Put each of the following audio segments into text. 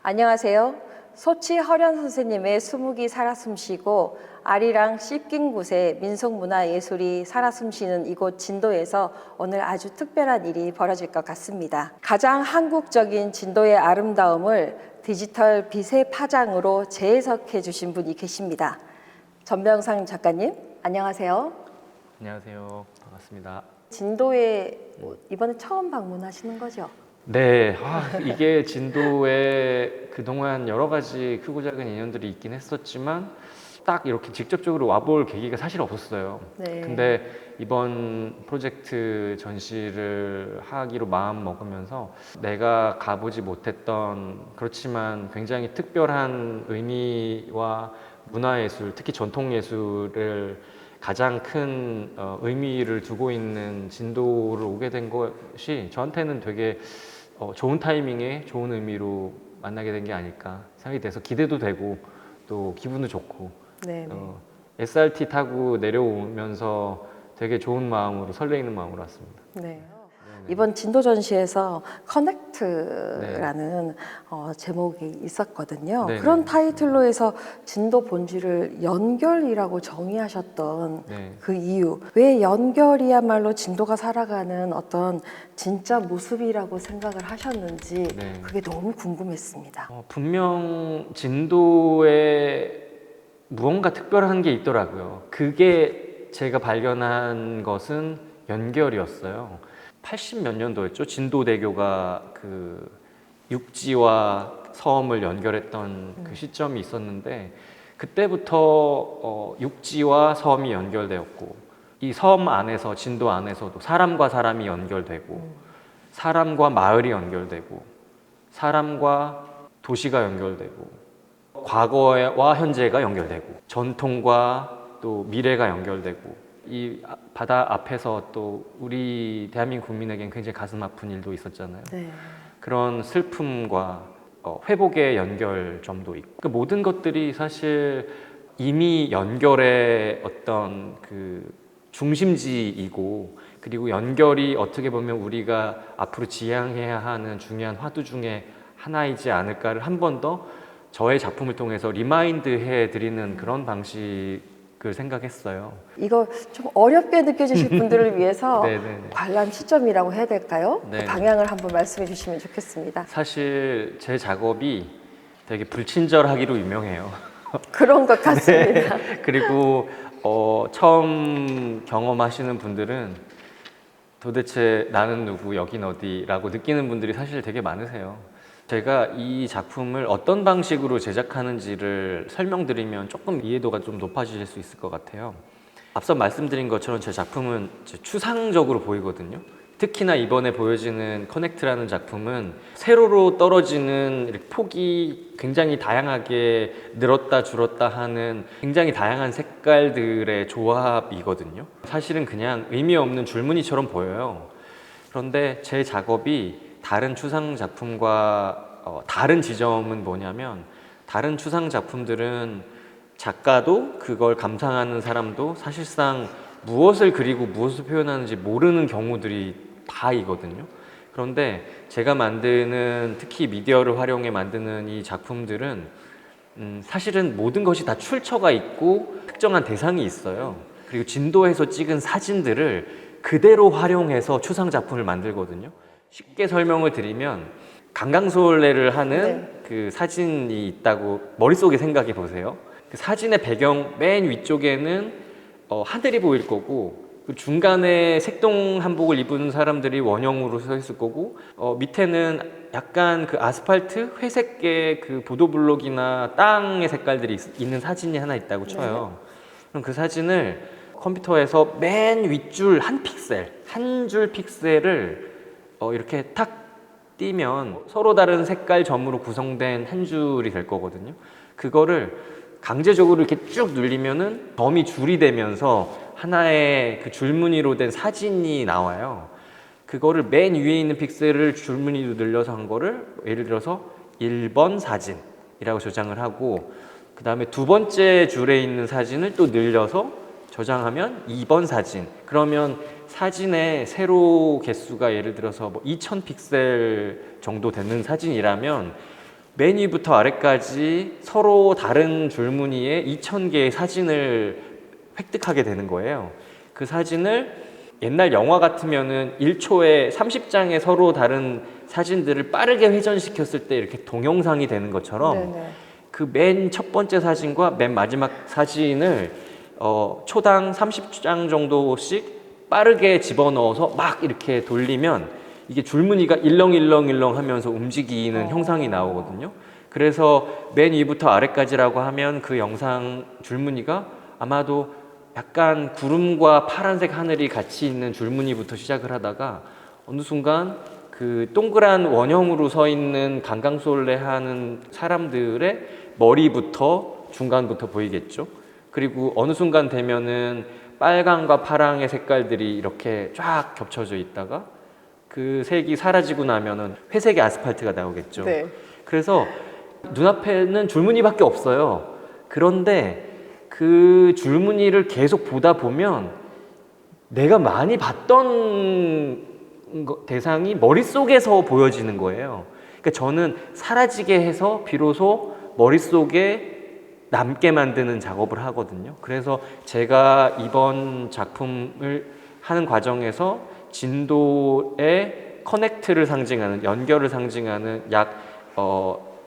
안녕하세요. 소치 허련 선생님의 수묵이 살아 숨쉬고 아리랑 씹긴 곳에 민속문화예술이 살아 숨쉬는 이곳 진도에서 오늘 아주 특별한 일이 벌어질 것 같습니다. 가장 한국적인 진도의 아름다움을 디지털 빛의 파장으로 재해석해 주신 분이 계십니다. 전병상 작가님, 안녕하세요. 안녕하세요. 반갑습니다. 진도에 이번에 처음 방문하시는 거죠? 네, 이게 진도에 그동안 여러 가지 크고 작은 인연들이 있긴 했었지만 딱 이렇게 직접적으로 와볼 계기가 사실 없었어요. 네. 근데 이번 프로젝트 전시를 하기로 마음 먹으면서 내가 가보지 못했던 그렇지만 굉장히 특별한 의미와 문화예술, 특히 전통예술을 가장 큰 의미를 두고 있는 진도를 오게 된 것이 저한테는 되게 좋은 타이밍에 좋은 의미로 만나게 된 게 아닐까 생각이 돼서 기대도 되고 또 기분도 좋고 SRT 타고 내려오면서 되게 좋은 마음으로 설레이는 마음으로 왔습니다. 네. 이번 진도 전시에서 커넥트라는 제목이 있었거든요. 네네. 그런 타이틀로 해서 진도 본질을 연결이라고 정의하셨던 그 이유, 왜 연결이야말로 진도가 살아가는 어떤 진짜 모습이라고 생각을 하셨는지 그게 너무 궁금했습니다. 분명 진도에 무언가 특별한 게 있더라고요. 그게 제가 발견한 것은 연결이었어요. 80 몇 년도였죠. 진도대교가 그 육지와 섬을 연결했던 그 시점이 있었는데 그때부터 육지와 섬이 연결되었고 이 섬 안에서 진도 안에서도 사람과 사람이 연결되고 사람과 마을이 연결되고 사람과 도시가 연결되고 과거와 현재가 연결되고 전통과 또 미래가 연결되고 이 바다 앞에서 또 우리 대한민국 국민에겐 굉장히 가슴 아픈 일도 있었잖아요. 그런 슬픔과 회복의 연결점도 있고 그 모든 것들이 사실 이미 연결의 어떤 그 중심지이고 그리고 연결이 어떻게 보면 우리가 앞으로 지향해야 하는 중요한 화두 중에 하나이지 않을까를 한 번 더 저의 작품을 통해서 리마인드 해드리는 그런 방식을 생각했어요. 이거 좀 어렵게 느껴지실 분들을 위해서 네네네. 관람 시점이라고 해야 될까요? 그 네네. 방향을 한번 말씀해 주시면 좋겠습니다. 사실 제 작업이 되게 불친절하기로 유명해요. 그런 것 같습니다. 그리고 처음 경험하시는 분들은 도대체 나는 누구, 여긴 어디라고 느끼는 분들이 사실 되게 많으세요. 제가 이 작품을 어떤 방식으로 제작하는지를 설명드리면 조금 이해도가 좀 높아지실 수 있을 것 같아요. 앞서 말씀드린 것처럼 제 작품은 추상적으로 보이거든요. 특히나 이번에 보여지는 커넥트라는 작품은 세로로 떨어지는 이렇게 폭이 굉장히 다양하게 늘었다 줄었다 하는 굉장히 다양한 색깔들의 조합이거든요. 사실은 그냥 의미 없는 줄무늬처럼 보여요. 그런데 제 작업이 다른 추상 작품과 다른 지점은 뭐냐면 다른 추상 작품들은 작가도 그걸 감상하는 사람도 사실상 무엇을 그리고 무엇을 표현하는지 모르는 경우들이 다이거든요. 그런데 제가 만드는 특히 미디어를 활용해 만드는 이 작품들은 사실은 모든 것이 다 출처가 있고 특정한 대상이 있어요. 그리고 진도에서 찍은 사진들을 그대로 활용해서 추상 작품을 만들거든요. 쉽게 설명을 드리면 강강술래를 하는 그 사진이 있다고 머릿속에 생각해 보세요. 그 사진의 배경 맨 위쪽에는 하늘이 보일 거고 그 중간에 색동 한복을 입은 사람들이 원형으로 서 있을 거고 밑에는 약간 그 아스팔트 회색의 그 보도블록이나 땅의 색깔들이 있는 사진이 하나 있다고 쳐요. 그럼 그 사진을 컴퓨터에서 맨 윗줄 한 픽셀, 한 줄 픽셀을 이렇게 탁 띄면 서로 다른 색깔 점으로 구성된 한 줄이 될 거거든요. 그거를 강제적으로 이렇게 쭉 눌리면은 점이 줄이 되면서 하나의 그 줄무늬로 된 사진이 나와요. 그거를 맨 위에 있는 픽셀을 줄무늬로 늘려서 한 거를 예를 들어서 1번 사진이라고 저장을 하고 그 다음에 두 번째 줄에 있는 사진을 또 늘려서 저장하면 2번 사진. 그러면 사진의 세로 개수가 예를 들어서 뭐 2000 픽셀 정도 되는 사진이라면 맨 위부터 아래까지 서로 다른 줄무늬에 2,000개의 사진을 획득하게 되는 거예요. 그 사진을 옛날 영화 같으면은 1초에 30장의 서로 다른 사진들을 빠르게 회전시켰을 때 이렇게 동영상이 되는 것처럼 네네. 그 맨 첫 번째 사진과 맨 마지막 사진을 초당 30장 정도씩 빠르게 집어넣어서 막 이렇게 돌리면 이게 줄무늬가 일렁일렁일렁 하면서 움직이는 형상이 나오거든요. 그래서 맨 위부터 아래까지라고 하면 그 영상 줄무늬가 아마도 약간 구름과 파란색 하늘이 같이 있는 줄무늬부터 시작을 하다가 어느 순간 그 동그란 원형으로 서 있는 강강술래 하는 사람들의 머리부터 중간부터 보이겠죠. 그리고 어느 순간 되면은 빨강과 파랑의 색깔들이 이렇게 쫙 겹쳐져 있다가 그 색이 사라지고 나면은 회색의 아스팔트가 나오겠죠. 네. 그래서 눈앞에는 줄무늬밖에 없어요. 그런데 그 줄무늬를 계속 보다 보면 내가 많이 봤던 대상이 머릿속에서 보여지는 거예요. 그러니까 저는 사라지게 해서 비로소 머릿속에 남게 만드는 작업을 하거든요. 그래서 제가 이번 작품을 하는 과정에서 진도의 커넥트를 상징하는, 연결을 상징하는 약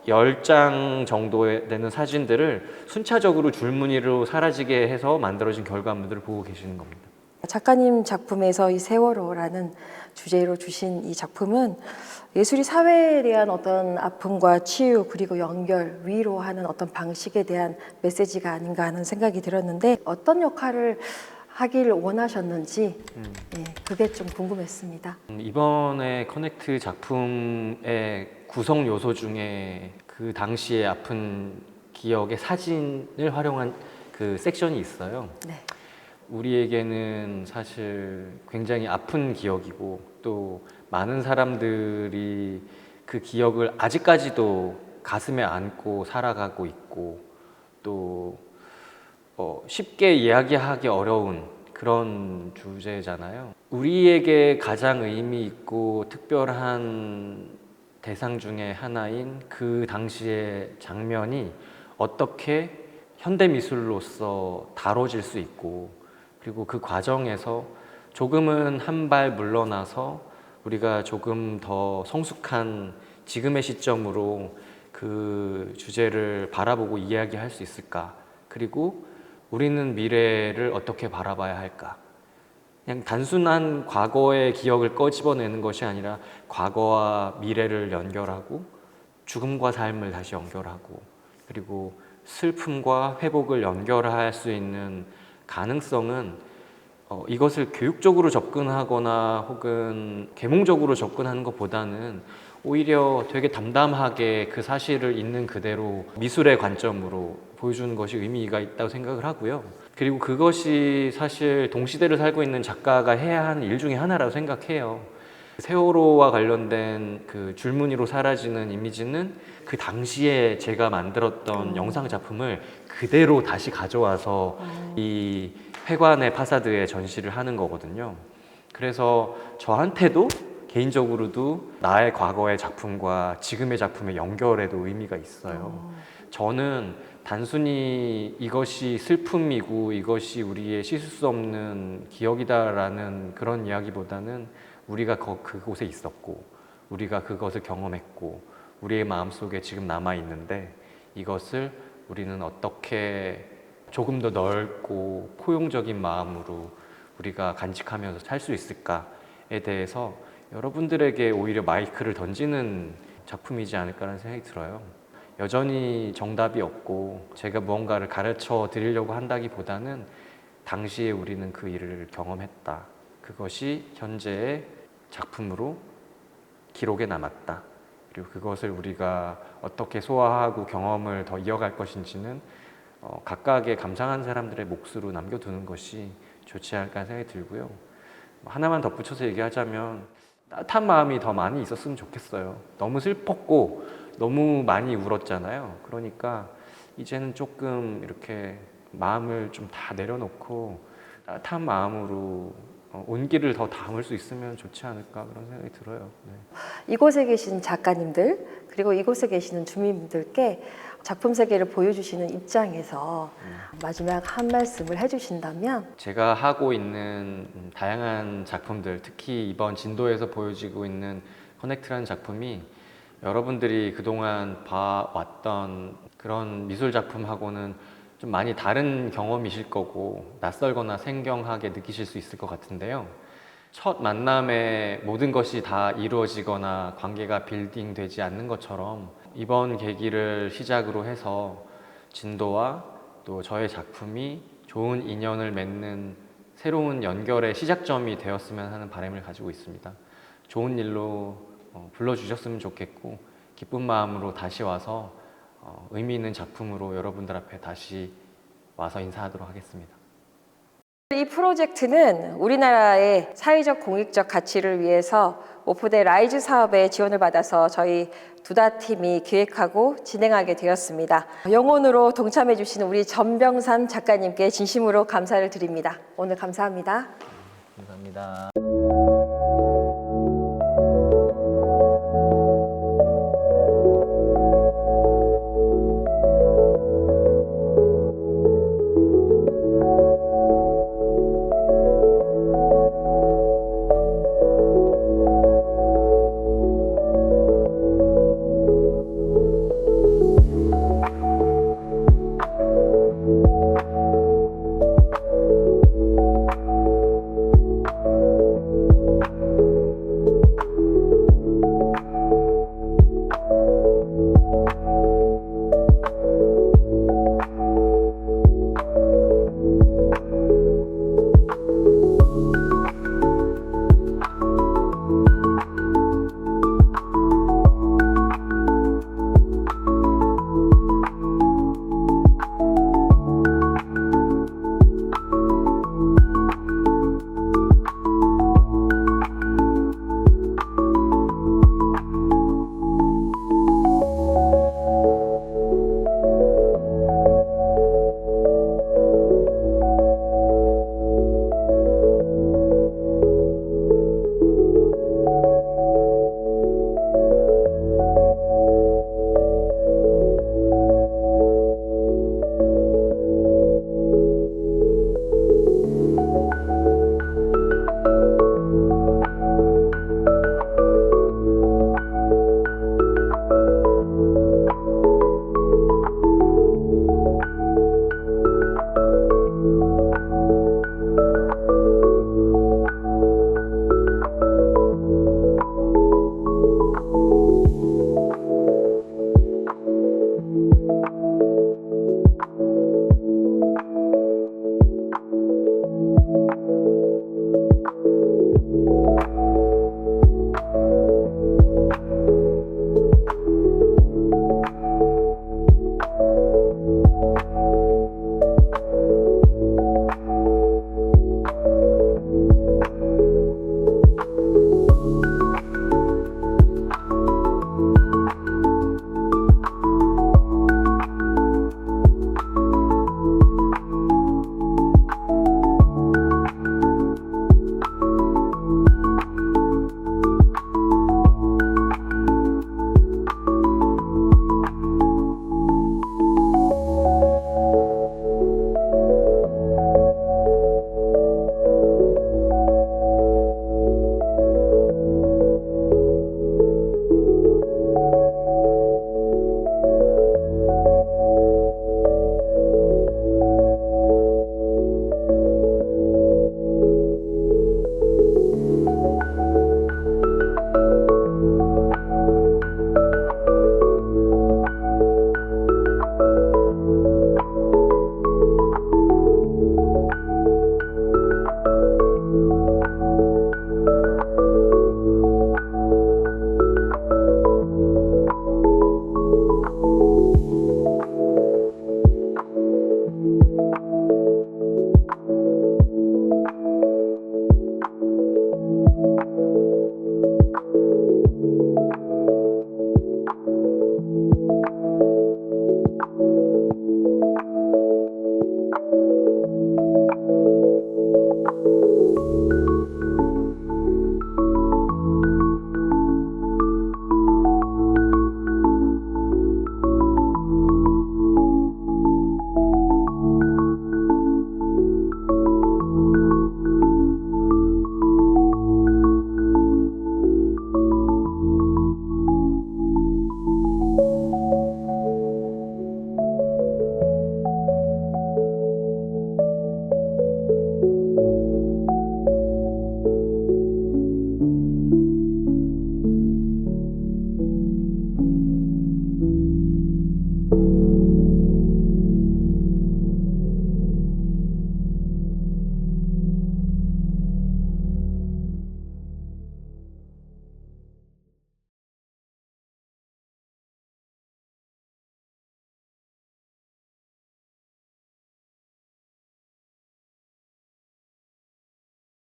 10장 정도에 되는 사진들을 순차적으로 줄무늬로 사라지게 해서 만들어진 결과물들을 보고 계시는 겁니다. 작가님 작품에서 이 세월호라는 주제로 주신 이 작품은 예술이 사회에 대한 어떤 아픔과 치유 그리고 연결, 위로하는 어떤 방식에 대한 메시지가 아닌가 하는 생각이 들었는데 어떤 역할을 하길 원하셨는지 예, 그게 좀 궁금했습니다. 이번에 커넥트 작품의 구성 요소 중에 그 당시의 아픈 기억의 사진을 활용한 그 섹션이 있어요. 네. 우리에게는 사실 굉장히 아픈 기억이고 또 많은 사람들이 그 기억을 아직까지도 가슴에 안고 살아가고 있고 또 쉽게 이야기하기 어려운 그런 주제잖아요. 우리에게 가장 의미 있고 특별한 대상 중에 하나인 그 당시의 장면이 어떻게 현대미술로서 다뤄질 수 있고 그리고 그 과정에서 조금은 한 발 물러나서 우리가 조금 더 성숙한 지금의 시점으로 그 주제를 바라보고 이야기할 수 있을까? 그리고 우리는 미래를 어떻게 바라봐야 할까? 그냥 단순한 과거의 기억을 꺼집어내는 것이 아니라 과거와 미래를 연결하고 죽음과 삶을 다시 연결하고 그리고 슬픔과 회복을 연결할 수 있는 가능성은 이것을 교육적으로 접근하거나 혹은 계몽적으로 접근하는 것보다는 오히려 되게 담담하게 그 사실을 있는 그대로 미술의 관점으로 보여주는 것이 의미가 있다고 생각을 하고요. 그리고 그것이 사실 동시대를 살고 있는 작가가 해야 하는 일 중에 하나라고 생각해요. 세월호와 관련된 그 줄무늬로 사라지는 이미지는 그 당시에 제가 만들었던 영상 작품을 그대로 다시 가져와서 이 회관의 파사드에 전시를 하는 거거든요. 그래서 저한테도 개인적으로도 나의 과거의 작품과 지금의 작품의 연결에도 의미가 있어요. 저는 단순히 이것이 슬픔이고 이것이 우리의 씻을 수 없는 기억이다라는 그런 이야기보다는 우리가 그곳에 있었고 우리가 그것을 경험했고 우리의 마음속에 지금 남아있는데 이것을 우리는 어떻게 조금 더 넓고 포용적인 마음으로 우리가 간직하면서 살 수 있을까에 대해서 여러분들에게 오히려 마이크를 던지는 작품이지 않을까라는 생각이 들어요. 여전히 정답이 없고 제가 무언가를 가르쳐 드리려고 한다기보다는 당시에 우리는 그 일을 경험했다. 그것이 현재의 작품으로 기록에 남았다. 그리고 그것을 우리가 어떻게 소화하고 경험을 더 이어갈 것인지는 각각의 감상한 사람들의 몫으로 남겨두는 것이 좋지 않을까 생각이 들고요. 하나만 덧붙여서 얘기하자면 따뜻한 마음이 더 많이 있었으면 좋겠어요. 너무 슬펐고 너무 많이 울었잖아요. 그러니까 이제는 조금 이렇게 마음을 좀 다 내려놓고 따뜻한 마음으로 온기를 더 담을 수 있으면 좋지 않을까 그런 생각이 들어요. 네. 이곳에 계신 작가님들 그리고 이곳에 계시는 주민분들께 작품 세계를 보여주시는 입장에서 마지막 한 말씀을 해주신다면 제가 하고 있는 다양한 작품들, 특히 이번 진도에서 보여지고 있는 커넥트라는 작품이 여러분들이 그동안 봐왔던 그런 미술 작품하고는 좀 많이 다른 경험이실 거고 낯설거나 생경하게 느끼실 수 있을 것 같은데요. 첫 만남에 모든 것이 다 이루어지거나 관계가 빌딩되지 않는 것처럼 이번 계기를 시작으로 해서 진도와 또 저의 작품이 좋은 인연을 맺는 새로운 연결의 시작점이 되었으면 하는 바람을 가지고 있습니다. 좋은 일로 불러주셨으면 좋겠고 기쁜 마음으로 다시 와서 의미 있는 작품으로 여러분들 앞에 다시 와서 인사하도록 하겠습니다. 이 프로젝트는 우리나라의 사회적 공익적 가치를 위해서 오프대 라이즈 사업의 지원을 받아서 저희 두다팀이 기획하고 진행하게 되었습니다. 영혼으로 동참해 주신 우리 전병산 작가님께 진심으로 감사를 드립니다. 오늘 감사합니다. 감사합니다.